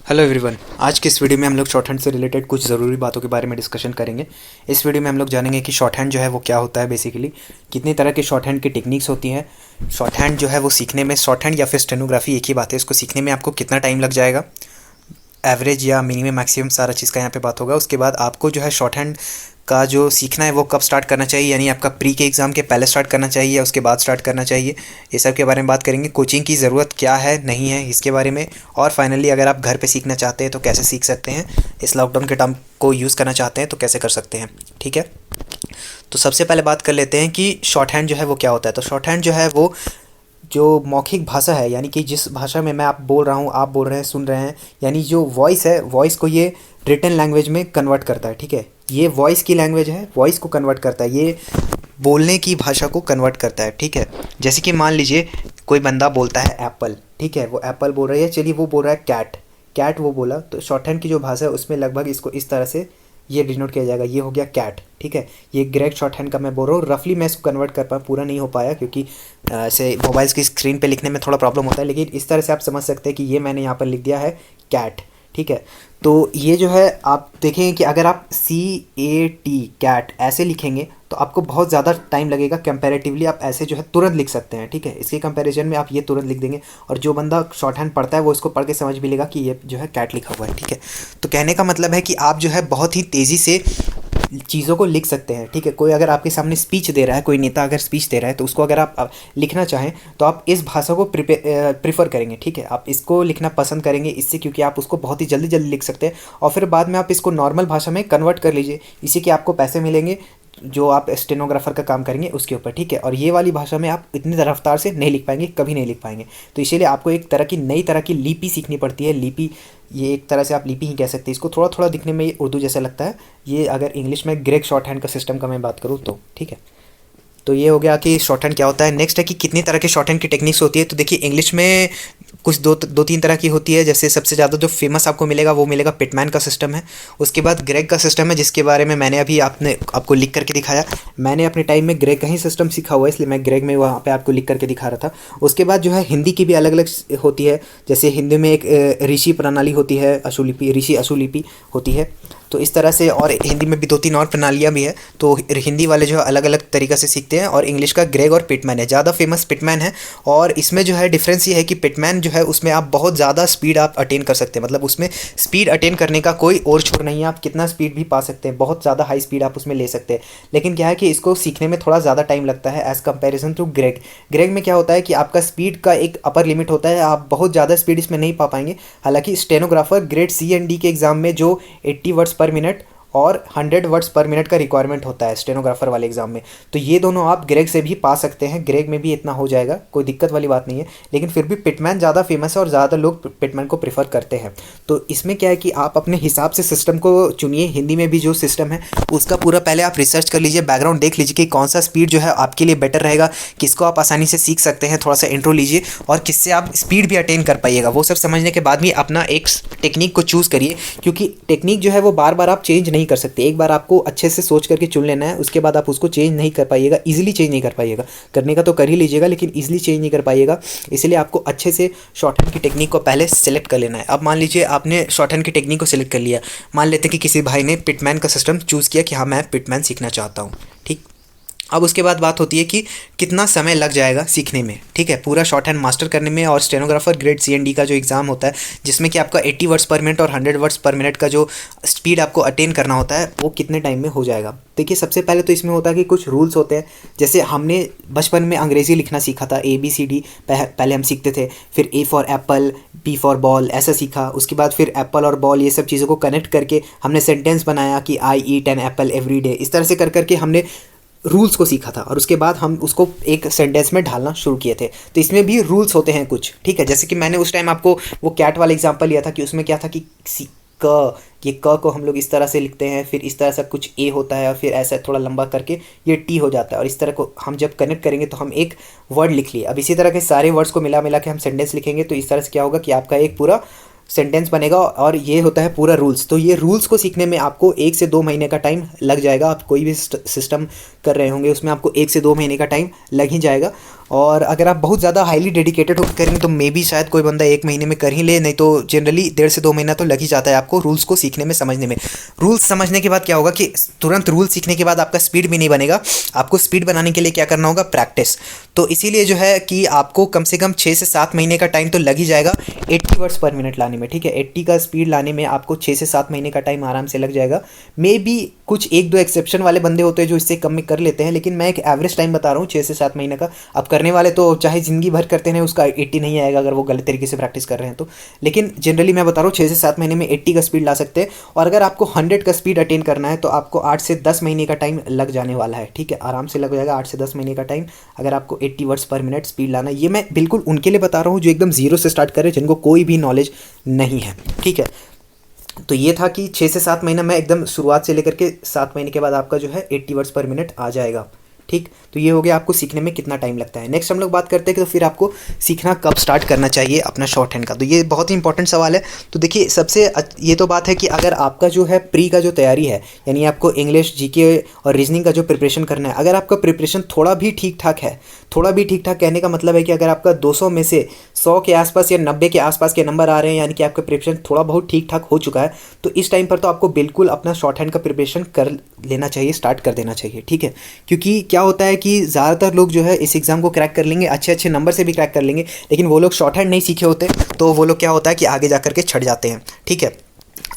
Hello everyone. आज के इस वीडियो में हम लोग शॉर्ट हैंड से रिलेटेड कुछ ज़रूरी बातों के बारे में डिस्कशन करेंगे। इस वीडियो में हम लोग जानेंगे कि शॉर्ट हैंड जो है वो क्या होता है, बेसिकली कितनी तरह के शॉर्ट हैंड की टेक्निक्स होती हैं, शॉर्ट हैंड जो है वो सीखने में, शॉर्ट हैंड या फिर स्टेनोग्राफी एक ही बात है, इसको सीखने में आपको कितना टाइम लग जाएगा, एवरेज या मिनिमम मैक्सिमम सारा चीज़ का यहाँ पे बात होगा। उसके बाद आपको जो है शॉर्ट हैंड का जो सीखना है वो कब स्टार्ट करना चाहिए, यानी आपका प्री के एग्ज़ाम के पहले स्टार्ट करना चाहिए या उसके बाद स्टार्ट करना चाहिए, ये सब के बारे में बात करेंगे। कोचिंग की ज़रूरत क्या है नहीं है इसके बारे में, और फाइनली अगर आप घर पे सीखना चाहते हैं तो कैसे सीख सकते हैं, इस लॉकडाउन के टाइम को यूज़ करना चाहते हैं तो कैसे कर सकते हैं। ठीक है, तो सबसे पहले बात कर लेते हैं कि शॉर्ट हैंड जो है वो क्या होता है। तो शॉर्ट हैंड जो है वो जो मौखिक भाषा है, यानी कि जिस भाषा में मैं आप बोल रहा हूँ, आप बोल रहे हैं, सुन रहे हैं, यानी जो वॉइस है, वॉइस को ये रिटन लैंग्वेज में कन्वर्ट करता है। ठीक है, ये वॉइस की लैंग्वेज है, वॉइस को कन्वर्ट करता है, ये बोलने की भाषा को कन्वर्ट करता है। ठीक है, जैसे कि मान लीजिए कोई बंदा बोलता है एप्पल, ठीक है, वो एप्पल बोल रही है, चलिए वो बोल रहा है कैट, कैट वो बोला, तो शॉर्ट हैंड की जो भाषा है उसमें लगभग इसको इस तरह से ये डिनोट किया जाएगा, ये हो गया कैट। ठीक है, ये ग्रेट शॉर्ट हैंड का मैं बोल रहा हूँ, रफली मैं इसको कन्वर्ट कर पाया, पूरा नहीं हो पाया क्योंकि ऐसे मोबाइल्स की स्क्रीन पे लिखने में थोड़ा प्रॉब्लम होता है, लेकिन इस तरह से आप समझ सकते हैं कि ये मैंने यहाँ पर लिख दिया है कैट। ठीक है, तो ये जो है आप देखेंगे कि अगर आप CAT कैट ऐसे लिखेंगे तो आपको बहुत ज़्यादा टाइम लगेगा कंपैरेटिवली, आप ऐसे जो है तुरंत लिख सकते हैं। ठीक है, इसके कंपैरिजन में आप ये तुरंत लिख देंगे, और जो बंदा शॉर्ट हैंड पढ़ता है वो इसको पढ़ के समझ भी लेगा कि ये जो है कैट लिखा हुआ है। ठीक है, तो कहने का मतलब है कि आप जो है बहुत ही तेज़ी से चीज़ों को लिख सकते हैं। ठीक है, कोई अगर आपके सामने स्पीच दे रहा है, कोई नेता अगर स्पीच दे रहा है तो उसको अगर आप लिखना चाहें तो आप इस भाषा को प्रिफर करेंगे। ठीक है, आप इसको लिखना पसंद करेंगे इससे, क्योंकि आप उसको बहुत ही जल्दी जल्दी लिख सकते हैं, और फिर बाद में आप इसको नॉर्मल भाषा में कन्वर्ट कर लीजिए, इसी के आपको पैसे मिलेंगे जो आप स्टेनोग्राफर का काम करेंगे उसके ऊपर। ठीक है, और ये वाली भाषा में आप इतनी रफ्तार से नहीं लिख पाएंगे, कभी नहीं लिख पाएंगे, तो इसीलिए आपको एक तरह की नई तरह की लिपि सीखनी पड़ती है। लिपि, ये एक तरह से आप लिपि ही कह सकते हैं इसको, थोड़ा थोड़ा दिखने में ये उर्दू जैसा लगता है, ये अगर इंग्लिश में ग्रेक शॉर्ट हैंड का सिस्टम का मैं बात करूँ तो। ठीक है, तो ये हो गया कि शॉर्ट हैंड क्या होता है। नेक्स्ट है कि कितनी तरह के शॉर्ट हैंड की टेक्निक्स होती है। तो देखिए इंग्लिश में कुछ दो तीन तरह की होती है, जैसे सबसे ज़्यादा जो फेमस आपको मिलेगा वो मिलेगा पिटमैन का सिस्टम है। उसके बाद ग्रेग का सिस्टम है, जिसके बारे में मैंने अभी आपको लिख करके दिखाया। मैंने अपने टाइम में ग्रेग का ही सिस्टम सीखा हुआ है, इसलिए मैं ग्रेग में वहाँ पे आपको लिख करके दिखा रहा था। उसके बाद जो है हिंदी की भी अलग अलग होती है, जैसे हिंदी में एक ऋषि प्रणाली होती है, अशुलिपि, ऋषि अशुलिपि होती है, तो इस तरह से, और हिंदी में भी दो तीन और प्रणालियाँ भी है, तो हिंदी वाले जो है अलग अलग तरीक़ा से सीखते हैं, और इंग्लिश का ग्रेग और पिटमैन है, ज़्यादा फेमस पिटमैन है। और इसमें जो है डिफरेंस ये है कि पिटमैन जो है उसमें आप बहुत ज़्यादा स्पीड आप अटेन कर सकते हैं, मतलब उसमें स्पीड अटेन करने का कोई और छोर नहीं है, आप कितना स्पीड भी पा सकते हैं, बहुत ज़्यादा हाई स्पीड आप उसमें ले सकते हैं। लेकिन क्या है कि इसको सीखने में थोड़ा ज़्यादा टाइम लगता है as comparison to Gregg. Gregg में क्या होता है कि आपका स्पीड का एक अपर लिमिट होता है, आप बहुत ज़्यादा स्पीड इसमें नहीं पा पाएंगे। हालांकि स्टेनोग्राफर ग्रेड C&D के एग्ज़ाम में जो 80 वर्ड्स पर मिनट और 100 वर्ड्स पर मिनट का रिक्वायरमेंट होता है स्टेनोग्राफर वाले एग्जाम में, तो ये दोनों आप ग्रेग से भी पा सकते हैं, ग्रेग में भी इतना हो जाएगा, कोई दिक्कत वाली बात नहीं है। लेकिन फिर भी पिटमैन ज़्यादा फेमस है और ज़्यादा लोग पिटमैन को प्रीफर करते हैं। तो इसमें क्या है कि आप अपने हिसाब से सिस्टम को चुनिए। हिंदी में भी जो सिस्टम है उसका पूरा पहले आप रिसर्च कर लीजिए, बैकग्राउंड देख लीजिए कि कौन सा स्पीड जो है आपके लिए बेटर रहेगा, किसको आप आसानी से सीख सकते हैं, थोड़ा सा इंट्रो लीजिए, और किससे आप स्पीड भी अटेन कर पाइएगा, वो सब समझने के बाद भी अपना एक टेक्निक को चूज़ करिए, क्योंकि टेक्निक जो है वो बार बार आप चेंज नहीं कर सकते। एक बार आपको अच्छे से सोच करके चुन लेना है, उसके बाद आप उसको चेंज नहीं कर पाइएगा, इजीली चेंज नहीं कर पाइएगा। करने का तो कर ही लीजिएगा लेकिन इजीली चेंज नहीं कर पाइएगा, इसलिए आपको अच्छे से शॉर्ट हैंड की टेक्निक को पहले सेलेक्ट कर लेना है। अब मान लीजिए आपने शॉर्ट हैंड की टेक्निक को सिलेक्ट कर लिया, मान लेते हैं कि किसी भाई ने पिटमैन का सिस्टम चूज़ किया कि हाँ मैं पिटमैन सीखना चाहता हूँ। ठीक, अब उसके बाद बात होती है कि कितना समय लग जाएगा सीखने में। ठीक है, पूरा शॉर्ट हैंड मास्टर करने में, और स्टेनोग्राफर ग्रेड C&D का जो एग्ज़ाम होता है जिसमें कि आपका 80 वर्ड्स पर मिनट और 100 वर्ड्स पर मिनट का जो स्पीड आपको अटेन करना होता है वो कितने टाइम में हो जाएगा। देखिए सबसे पहले तो इसमें होता है कि कुछ रूल्स होते हैं, जैसे हमने बचपन में अंग्रेज़ी लिखना सीखा था, ABCD पहले हम सीखते थे, फिर A for Apple, B for ball ऐसा सीखा। उसके बाद फिर एप्पल और बॉल ये सब चीज़ों को कनेक्ट करके हमने सेंटेंस बनाया कि I eat an apple every day, इस तरह से कर करके हमने रूल्स को सीखा था, और उसके बाद हम उसको एक सेंटेंस में ढालना शुरू किए थे। तो इसमें भी रूल्स होते हैं कुछ। ठीक है, जैसे कि मैंने उस टाइम आपको वो कैट वाला एग्जांपल लिया था कि उसमें क्या था कि ये क को हम लोग इस तरह से लिखते हैं, फिर इस तरह से कुछ A होता है, और फिर ऐसा थोड़ा लंबा करके ये T हो जाता है, और इस तरह को हम जब कनेक्ट करेंगे तो हम एक वर्ड लिख लिए। अब इसी तरह के सारे वर्ड्स को मिला मिला के हम सेंटेंस लिखेंगे, तो इस तरह से क्या होगा कि आपका एक पूरा सेंटेंस बनेगा, और ये होता है पूरा रूल्स। तो ये रूल्स को सीखने में आपको 1 से 2 महीने का टाइम लग जाएगा। आप कोई भी सिस्टम कर रहे होंगे उसमें आपको 1 से 2 महीने का टाइम लग ही जाएगा। और अगर आप बहुत ज़्यादा हाईली डेडिकेटेड होकर करेंगे तो मे बी शायद कोई बंदा 1 महीने में कर ही ले, नहीं तो जनरली 1.5 से 2 महीना तो लग ही जाता है आपको रूल्स को सीखने में, समझने में। रूल्स समझने के बाद क्या होगा कि तुरंत रूल सीखने के बाद आपका स्पीड भी नहीं बनेगा। आपको स्पीड बनाने के लिए क्या करना होगा, प्रैक्टिस। तो इसीलिए जो है कि आपको कम से कम 6 से 7 महीने का टाइम तो लग ही जाएगा 80 वर्ड्स पर मिनट लाने में, ठीक है। 80 का स्पीड लाने में आपको 6 से 7 महीने का टाइम आराम से लग जाएगा। मे बी कुछ 1-2 एक्सेप्शन वाले बंदे होते हैं जो इससे कम में कर लेते हैं, लेकिन मैं एक एवरेज टाइम बता रहा हूँ 6 से 7 महीने का। अब करने वाले तो चाहे ज़िंदगी भर करते रहें उसका 80 नहीं आएगा अगर वो गलत तरीके से प्रैक्टिस कर रहे हैं तो, लेकिन जनरली मैं बता रहा हूँ 6 से 7 महीने में 80 का स्पीड ला सकते हैं। और अगर आपको 100 का स्पीड अटेन करना है तो आपको 8 से 10 महीने का टाइम लग जाने वाला है, ठीक है। आराम से लग जाएगा 8 से 10 महीने का टाइम अगर आपको 80 वर्ड्स पर मिनट स्पीड लाना है। ये मैं बिल्कुल उनके लिए बता रहा हूँ जो एकदम जीरो से स्टार्ट कर रहे हैं, जिनको कोई भी नॉलेज नहीं है, ठीक है। तो ये था कि 6 से 7 महीना में एकदम शुरुआत से लेकर के 7 महीने के बाद आपका जो है 80 वर्ड्स पर मिनट आ जाएगा, ठीक। तो ये हो गया आपको सीखने में कितना टाइम लगता है। नेक्स्ट हम लोग बात करते हैं कि तो फिर आपको सीखना कब स्टार्ट करना चाहिए अपना शॉर्ट हैंड का। तो ये बहुत ही इंपॉर्टेंट सवाल है। तो देखिए ये तो बात है कि अगर आपका जो है प्री का जो तैयारी है, यानी आपको इंग्लिश, जीके और रीजनिंग का जो प्रिपरेशन करना है, अगर आपका प्रिपरेशन थोड़ा भी ठीक ठाक है, थोड़ा भी ठीक ठाक कहने का मतलब है कि अगर आपका 200 में से 100 के आसपास या 90 के आसपास के नंबर आ रहे हैं, यानी कि आपका प्रिपरेशन थोड़ा बहुत ठीक ठाक हो चुका है, तो इस टाइम पर तो आपको बिल्कुल अपना शॉर्ट हैंड का प्रिपरेशन कर लेना चाहिए, स्टार्ट कर देना चाहिए, ठीक है। क्योंकि क्या होता है कि ज़्यादातर लोग जो है इस एग्ज़ाम को क्रैक कर लेंगे, अच्छे अच्छे नंबर से भी क्रैक कर लेंगे, लेकिन वो लोग शॉर्ट हैंड नहीं सीखे होते, तो वो लोग क्या होता है कि आगे जा करके छट जाते हैं, ठीक है।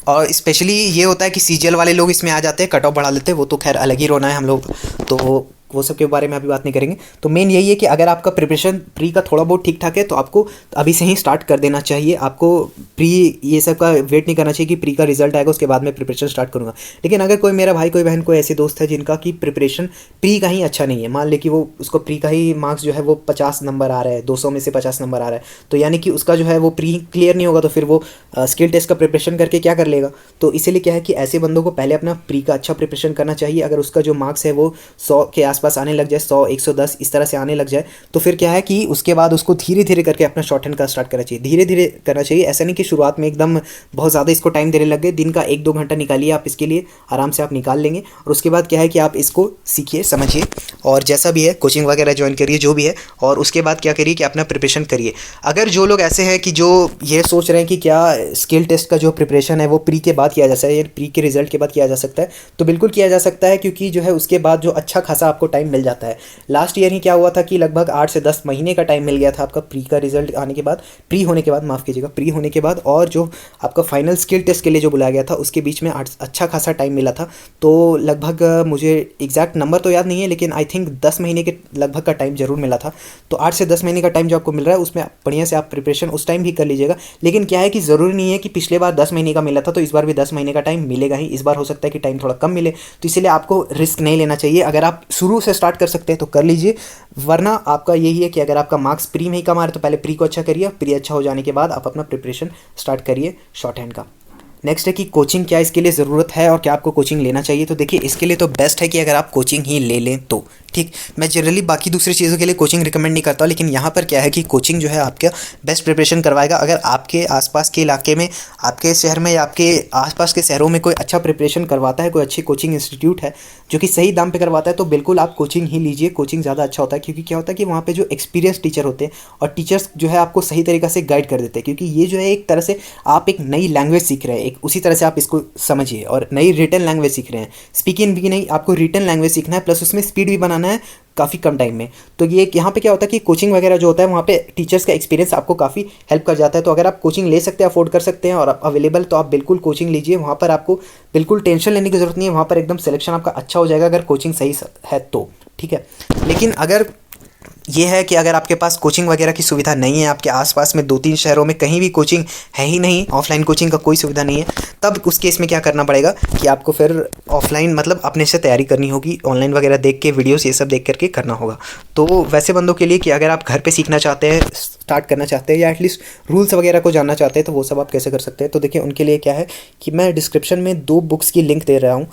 और स्पेशली ये होता है कि सीजीएल वाले लोग इसमें आ जाते हैं, कट ऑफ बढ़ा लेते हैं, वो तो खैर अलग ही रोना है हम लोग, तो वो सब के बारे में अभी बात नहीं करेंगे। तो मेन यही है कि अगर आपका प्रिपरेशन प्री का थोड़ा बहुत ठीक ठाक है तो आपको अभी से ही स्टार्ट कर देना चाहिए। आपको प्री ये सब का वेट नहीं करना चाहिए कि प्री का रिजल्ट आएगा उसके बाद मैं प्रिपरेशन स्टार्ट करूँगा। लेकिन अगर कोई मेरा भाई, कोई बहन, कोई ऐसे दोस्त है जिनका कि प्रिपरेशन प्री का ही अच्छा नहीं है, मान ले कि वो उसको प्री का ही मार्क्स जो है वो 50 नंबर आ रहा है, 200 में से 50 नंबर आ रहा है, तो यानी कि उसका जो है वो प्री क्लियर नहीं होगा, तो फिर वो स्किल टेस्ट का प्रिपरेशन करके क्या कर लेगा। तो इसीलिए क्या है कि ऐसे बंदों को पहले अपना प्री का अच्छा प्रिपरेशन करना चाहिए। अगर उसका जो मार्क्स है वो 100 के आसपास आने लग जाए, 100, 110 इस तरह से आने लग जाए, तो फिर क्या है कि उसके बाद उसको धीरे धीरे करके अपना शॉर्ट हैंड का स्टार्ट करना चाहिए, धीरे धीरे करना चाहिए। ऐसा नहीं कि शुरुआत में एकदम बहुत ज़्यादा इसको टाइम देने लग गए। दिन का 1-2 घंटा निकालिए आप इसके लिए, आराम से आप निकाल लेंगे। और उसके बाद क्या है कि आप इसको सीखिए, समझिए, और जैसा भी है कोचिंग वगैरह ज्वाइन करिए, जो भी है। और उसके बाद क्या करिए कि अपना प्रिपरेशन करिए। अगर जो लोग ऐसे हैं कि जो ये सोच रहे हैं कि क्या स्किल टेस्ट का जो प्रिपरेशन है वो प्री के बाद किया जा सकता है, या प्री के रिजल्ट के बाद किया जा सकता है, तो बिल्कुल किया जा सकता है, क्योंकि जो है उसके बाद जो अच्छा खासा आपको टाइम मिल जाता है। लास्ट ईयर ही क्या हुआ था कि लगभग 8 से 10 महीने का टाइम मिल गया था आपका प्री का रिजल्ट आने के बाद, प्री होने के बाद, माफ़ कीजिएगा, प्री होने के बाद और जो आपका फाइनल स्किल टेस्ट के लिए जो बुलाया गया था उसके बीच में अच्छा खासा टाइम मिला था। तो लगभग मुझे एग्जैक्ट नंबर तो याद नहीं है, लेकिन आई थिंक 10 महीने के लगभग का टाइम जरूर मिला था। तो 8 से 10 महीने का टाइम जो आपको मिल रहा है उसमें बढ़िया से आप प्रिपरेशन उस टाइम भी कर लीजिएगा। लेकिन क्या है कि ज़रूरी नहीं है कि पिछले बार 10 महीने का मिला था तो इस बार भी 10 महीने का टाइम मिलेगा ही। इस बार हो सकता है कि टाइम थोड़ा कम मिले, तो इसीलिए आपको रिस्क नहीं लेना चाहिए। अगर आप शुरू से स्टार्ट कर सकते हैं तो कर लीजिए, वरना आपका यही है कि अगर आपका मार्क्स प्री में ही कम आ रहा है तो पहले प्री को अच्छा करिए, प्री अच्छा हो जाने के बाद आप अपना प्रिपरेशन स्टार्ट करिए शॉर्ट हैंड का। नेक्स्ट है कि कोचिंग क्या इसके लिए ज़रूरत है और क्या आपको कोचिंग लेना चाहिए। तो देखिए इसके लिए तो बेस्ट है कि अगर आप कोचिंग ही ले लें तो ठीक। मैं जनरली बाकी दूसरी चीज़ों के लिए कोचिंग रिकमेंड नहीं करता, लेकिन यहाँ पर क्या है कि कोचिंग जो है आपका बेस्ट प्रिपरेशन करवाएगा। अगर आपके आसपास के इलाके में, आपके शहर में या आपके आसपास के शहरों में कोई अच्छा प्रिपरेशन करवाता है, कोई अच्छी कोचिंग इंस्टीट्यूट है जो कि सही दाम पे करवाता है, तो बिल्कुल आप कोचिंग ही लीजिए। कोचिंग ज़्यादा अच्छा होता है, क्योंकि क्या होता है कि वहाँ पे जो एक्सपीरियंस टीचर होते हैं और टीचर्स जो है आपको सही तरीक़ा से गाइड कर देते हैं। क्योंकि ये जो है एक तरह से आप एक नई लैंग्वेज सीख रहे हैं, एक उसी तरह से आप इसको समझिए, और नई रिटन लैंग्वेज सीख रहे हैं। स्पीकिंग भी नहीं, आपको रिटन लैंग्वेज सीखना है, प्लस उसमें स्पीड भी बनाना है काफ़ी कम टाइम में। तो ये यहाँ पे क्या होता है कि कोचिंग वगैरह जो होता है वहाँ पे टीचर्स का एक्सपीरियंस आपको काफ़ी हेल्प कर जाता है। तो अगर आप कोचिंग ले सकते हैं, अफोर्ड कर सकते हैं और अवेलेबल, तो आप बिल्कुल कोचिंग लीजिए। वहाँ पर आपको बिल्कुल टेंशन लेने की ज़रूरत नहीं है, वहाँ पर एकदम सिलेक्शन आपका अच्छा हो जाएगा अगर कोचिंग सही है तो, ठीक है। लेकिन अगर ये है कि अगर आपके पास कोचिंग वगैरह की सुविधा नहीं है, आपके आसपास में 2-3 शहरों में कहीं भी कोचिंग है ही नहीं, ऑफलाइन कोचिंग का कोई सुविधा नहीं है, तब उस केस में क्या करना पड़ेगा कि आपको फिर ऑफलाइन मतलब अपने से तैयारी करनी होगी, ऑनलाइन वगैरह देख के, वीडियोस ये सब देख करके करना होगा। तो वैसे बंदों के लिए कि अगर आप घर पर सीखना चाहते हैं, स्टार्ट करना चाहते हैं, या एटलीस्ट रूल्स वगैरह को जानना चाहते हैं, तो वो सब आप कैसे कर सकते हैं। तो देखिए उनके लिए क्या है कि मैं डिस्क्रिप्शन में 2 बुक्स की लिंक दे रहा हूँ,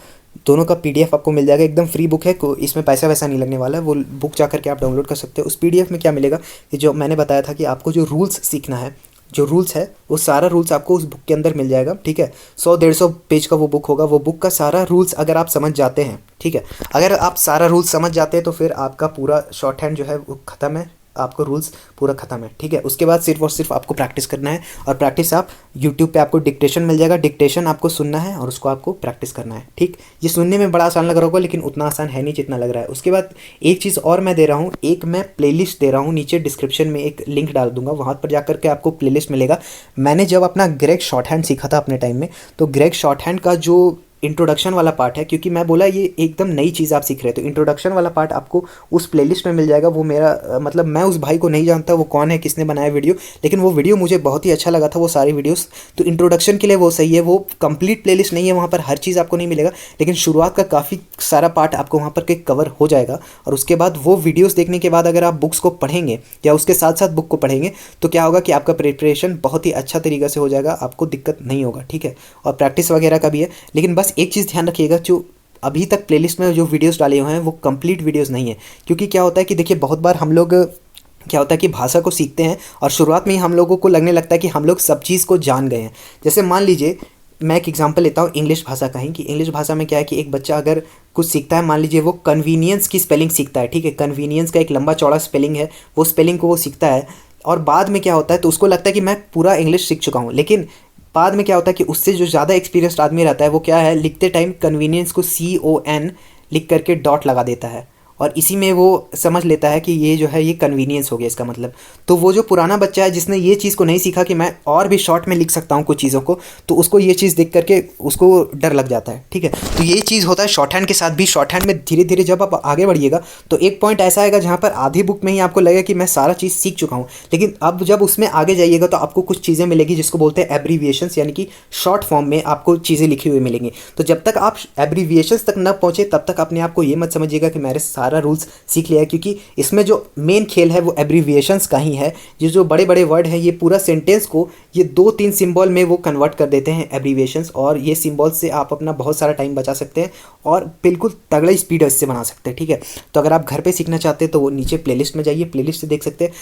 दोनों का पीडीएफ आपको मिल जाएगा, एकदम फ्री बुक है, इसमें पैसा वैसा नहीं लगने वाला है। वो बुक जा करके आप डाउनलोड कर सकते हो। उस पीडीएफ में क्या मिलेगा कि जो मैंने बताया था कि आपको जो रूल्स सीखना है, जो रूल्स है वो सारा रूल्स आपको उस बुक के अंदर मिल जाएगा, ठीक है। 100-150 पेज का वो बुक होगा। वो बुक का सारा रूल्स अगर आप समझ जाते हैं, ठीक है, अगर आप सारा रूल्स समझ जाते हैं तो फिर आपका पूरा शॉर्ट हैंड जो है वो ख़त्म है, आपको रूल्स पूरा खत्म है, ठीक है। उसके बाद सिर्फ और सिर्फ आपको प्रैक्टिस करना है, और प्रैक्टिस आप यूट्यूब पे आपको डिक्टेशन मिल जाएगा, डिक्टेशन आपको सुनना है और उसको आपको प्रैक्टिस करना है, ठीक। ये सुनने में बड़ा आसान लग रहा होगा लेकिन उतना आसान है नहीं जितना लग रहा है। उसके बाद एक चीज़ और मैं दे रहा हूँ, एक मैं प्लेलिस्ट दे रहा हूँ, नीचे डिस्क्रिप्शन में एक लिंक डाल दूंगा, वहाँ पर जाकर के आपको प्लेलिस्ट मिलेगा। मैंने जब अपना ग्रेग शॉर्ट हैंड सीखा था अपने टाइम में, तो ग्रेग शॉर्ट हैंड का जो इंट्रोडक्शन वाला पार्ट है, क्योंकि मैं बोला ये एकदम नई चीज़ आप सीख रहे हैं, तो इंट्रोडक्शन वाला पार्ट आपको उस प्लेलिस्ट में मिल जाएगा। वो मेरा मतलब मैं उस भाई को नहीं जानता वो कौन है, किसने बनाया वीडियो, लेकिन वो वीडियो मुझे बहुत ही अच्छा लगा था, वो सारी वीडियोस। तो इंट्रोडक्शन के लिए वो सही है। वो कंप्लीट प्लेलिस्ट नहीं है, वहाँ पर हर चीज़ आपको नहीं मिलेगा, लेकिन शुरुआत का काफ़ी सारा पार्ट आपको वहाँ पर के कवर हो जाएगा। और उसके बाद वो वीडियोज़ देखने के बाद अगर आप बुक्स को पढ़ेंगे या उसके साथ साथ बुक को पढ़ेंगे तो क्या होगा कि आपका प्रिपरेशन बहुत ही अच्छा तरीके से हो जाएगा, आपको दिक्कत नहीं होगा, ठीक है। और प्रैक्टिस वगैरह का भी है, लेकिन बस एक चीज़ ध्यान रखिएगा, जो अभी तक प्लेलिस्ट में जो वीडियोस डाले हुए हैं वो कंप्लीट वीडियोस नहीं है। क्योंकि क्या होता है कि देखिए, बहुत बार हम लोग क्या होता है कि भाषा को सीखते हैं और शुरुआत में ही हम लोगों को लगने लगता है कि हम लोग सब चीज़ को जान गए हैं। जैसे मान लीजिए मैं एक एग्जांपल लेता हूँ इंग्लिश भाषा का ही, कि इंग्लिश भाषा में क्या है कि एक बच्चा अगर कुछ सीखता है, मान लीजिए वो कन्वीनियंस की स्पेलिंग सीखता है, ठीक है। कन्वीनियंस का एक लंबा चौड़ा स्पेलिंग है, वो स्पेलिंग को वो सीखता है और बाद में क्या होता है, तो उसको लगता है कि मैं पूरा इंग्लिश सीख चुका हूँ। लेकिन बाद में क्या होता है कि उससे जो ज़्यादा एक्सपीरियंस्ड आदमी रहता है वो क्या है, लिखते टाइम कन्वीनियंस को CON लिख करके डॉट लगा देता है और इसी में वो समझ लेता है कि ये जो है ये कन्वीनियंस हो गया इसका मतलब। तो वो जो पुराना बच्चा है जिसने ये चीज़ को नहीं सीखा कि मैं और भी शॉर्ट में लिख सकता हूँ कुछ चीज़ों को, तो उसको ये चीज़ देख करके उसको डर लग जाता है, ठीक है। तो ये चीज़ होता है शॉर्ट हैंड के साथ भी। शॉर्ट हैंड में धीरे धीरे जब आप आगे बढ़िएगा तो एक पॉइंट ऐसा आएगा जहाँ पर आधी बुक में ही आपको लगेगा कि मैं सारा चीज़ सीख चुका हूँ, लेकिन अब जब उसमें आगे जाइएगा तो आपको कुछ चीज़ें मिलेगी जिसको बोलते हैं एब्रीविएशंस, यानी कि शॉर्ट फॉर्म में आपको चीज़ें लिखी हुई मिलेंगी। तो जब तक आप एब्रीविएशंस तक न पहुँचे तब तक अपने आप को ये मत समझिएगा कि मैंने सारा रूल्स सीख लिया है, क्योंकि इसमें जो मेन खेल है वो एब्रीविएशंस का ही है। ये जो बड़े बड़े वर्ड हैं, ये पूरा सेंटेंस को ये 2-3 सिंबल में वो कन्वर्ट कर देते हैं एब्रीविएशंस, और ये सिंबल से आप अपना बहुत सारा टाइम बचा सकते हैं और बिल्कुल तगड़ा स्पीड इससे बना सकते हैं, ठीक है। तो अगर आप घर पे सीखना चाहते हैं तो वो नीचे प्लेलिस्ट में जाइए, प्लेलिस्ट से देख सकते हैं।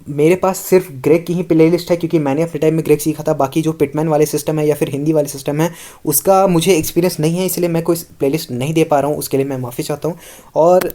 मेरे पास सिर्फ ग्रेग की ही प्लेलिस्ट है, क्योंकि मैंने अपने टाइम में ग्रेग सीखा था। बाकी जो पिटमैन वाले सिस्टम है या फिर हिंदी वाले सिस्टम है उसका मुझे एक्सपीरियंस नहीं है, इसलिए मैं कोई प्लेलिस्ट नहीं दे पा रहा हूँ, उसके लिए मैं माफ़ी चाहता हूँ। और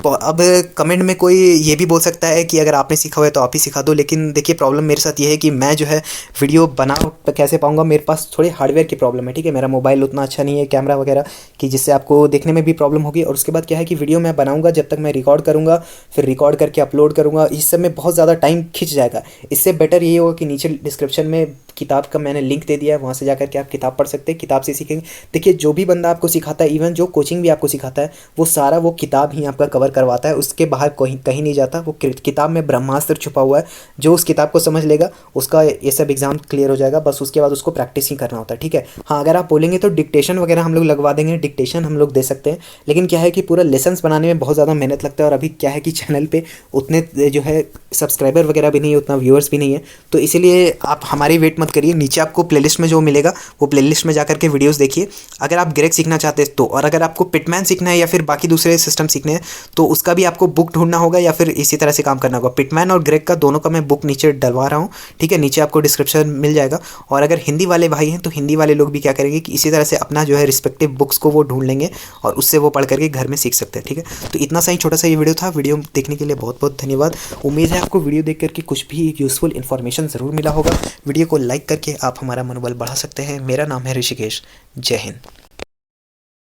अब कमेंट में कोई ये भी बोल सकता है कि अगर आपने सीखा हुआ है तो आप ही सिखा दो, लेकिन देखिए प्रॉब्लम मेरे साथ ये है कि मैं जो है वीडियो बना कैसे पाऊँगा, मेरे पास थोड़े हार्डवेयर की प्रॉब्लम है, ठीक है। मेरा मोबाइल उतना अच्छा नहीं है, कैमरा वगैरह की, जिससे आपको देखने में भी प्रॉब्लम होगी। और उसके बाद क्या है कि वीडियो मैं बनाऊँगा, जब तक मैं रिकॉर्ड करूँगा, फिर रिकॉर्ड करके अपलोड करूँगा, इस सब में बहुत ज़्यादा टाइम खिंच जाएगा। इससे बेटर ये होगा कि नीचे डिस्क्रिप्शन में किताब का मैंने लिंक दे दिया है, वहाँ से जाकर के आप किताब पढ़ सकते हैं, किताब से सीखेंगे। देखिए जो भी बंदा आपको सिखाता है, इवन जो कोचिंग भी आपको सिखाता है, वो सारा वो किताब ही आपका कवर करवाता है, उसके बाहर कहीं नहीं जाता। वो किताब में ब्रह्मास्त्र छुपा हुआ है, जो उस किताब को समझ लेगा उसका ये सब एग्जाम क्लियर हो जाएगा। बस उसके बाद उसको प्रैक्टिस ही करना होता है, ठीक है। हाँ, अगर आप बोलेंगे तो डिक्टेशन वगैरह हम लोग लगवा देंगे, डिक्टेशन हम लोग दे सकते हैं, लेकिन क्या है कि पूरा लेसन्स बनाने में बहुत ज़्यादा मेहनत लगता है। और अभी क्या है कि चैनल पे उतने जो है सब्सक्राइबर वगैरह भी नहीं है, उतना व्यूअर्स भी नहीं है, तो इसीलिए आप हमारी वेट मत करिए। नीचे आपको प्लेलिस्ट में जो मिलेगा वो प्लेलिस्ट में जाकर के वीडियोस देखिए, अगर आप ग्रेग सीखना चाहते हैं तो। और अगर आपको पिटमैन सीखना है या फिर बाकी दूसरे सिस्टम सीखने हैं तो उसका भी आपको बुक ढूंढना होगा या फिर इसी तरह से काम करना होगा। पिटमैन और ग्रेग का दोनों का मैं बुक नीचे डलवा रहा हूँ, ठीक है, नीचे आपको डिस्क्रिप्शन मिल जाएगा। और अगर हिंदी वाले भाई हैं तो हिंदी वाले लोग भी क्या करेंगे कि इसी तरह से अपना जो है रिस्पेक्टिव बुक्स को वो ढूंढ लेंगे और उससे वो पढ़ करके घर में सीख सकते हैं, ठीक है। तो इतना सा ही छोटा सा ये वीडियो था। वीडियो देखने के लिए बहुत बहुत धन्यवाद। उम्मीद है आपको वीडियो देख करके कुछ भी यूज़फुल इन्फॉर्मेशन ज़रूर मिला होगा। वीडियो को लाइक करके आप हमारा मनोबल बढ़ा सकते हैं। मेरा नाम है ऋषिकेश। जय हिंद।